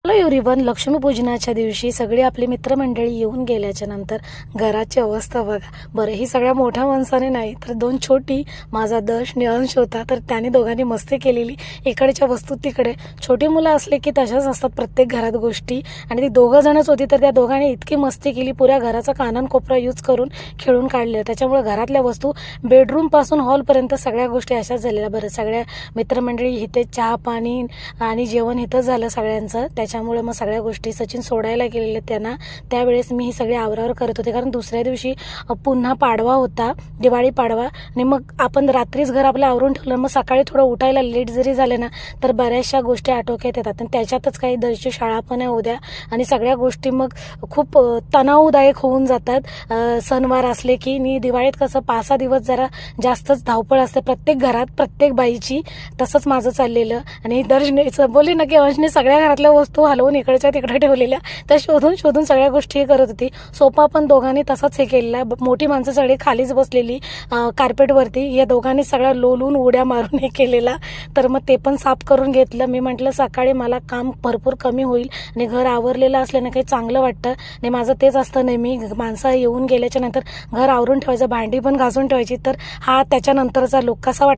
Hello everyone, लक्ष्मीपूजनाच्या दिवशी सगळी आपली मित्रमंडळी येऊन गेल्याच्या नंतर घराची अवस्था बघा. बरं, ही सगळ्या मोठ्या माणसाने नाही तर दोन छोटी, माझा दश आणि अंश होता, तर त्याने दोघांनी मस्ती केलेली. इकडच्या वस्तू तिकडे. छोटी मुलं असले की तशाच असतात प्रत्येक घरात गोष्टी, आणि ती दोघं जणच होती तर त्या दोघांनी इतकी मस्ती केली, पुऱ्या घराचा कानन कोपरा यूज करून खेळून काढले. त्याच्यामुळे घरातल्या वस्तू बेडरूमपासून हॉलपर्यंत सगळ्या गोष्टी अशाच झालेल्या. बरं, सगळ्या मित्रमंडळी इथे चहा पाणी आणि जेवण इथं झालं सगळ्यांचं. त्याच्यामुळे मग सगळ्या गोष्टी सचिन सोडायला गेलेले त्यांना. त्यावेळेस मी ही सगळी आवरावर करत होते, कारण दुसऱ्या दिवशी पुन्हा पाडवा होता, दिवाळी पाडवा. आणि मग आपण रात्रीच घर आपलं आवरून ठेवलं, मग सकाळी थोडं उठायला लेट जरी झालं ना तर बऱ्याचशा गोष्टी आटोक्यात येतात. आणि त्याच्यातच काही दरची शाळा पण आहे उद्या, आणि सगळ्या गोष्टी मग खूप तणावदायक होऊन जातात सणवार असले की. आणि दिवाळीत कसं 5-6 दिवस जरा जास्तच धावपळ असते प्रत्येक घरात, प्रत्येक बाईची. तसंच माझं चाललेलं. आणि दर्शनीचं बोलली ना की अंशने सगळ्या घरातल्या वस्तू हलवून इकडच्या तिकडे ठेवलेल्या, त्या शोधून शोधून सगळ्या गोष्टी करत होती. सोफा पण दोघांनी तसाच हे केलेला. मोठी माणसं सगळी खालीच बसलेली कार्पेटवरती, या दोघांनी सगळ्या लोलून उड्या मारून हे केलेला. तर मग ते पण साफ करून घेतलं. मी म्हटलं सकाळी मला काम भरपूर कमी होईल आणि घर आवरलेलं असल्यानं काही चांगलं वाटतं. आणि माझं तेच असतं नेहमी, माणसं येऊन गेल्याच्या नंतर घर आवरून ठेवायचं, भांडी पण घासून ठेवायची. तर हा त्याच्यानंतरचा लुक कसा वाटतं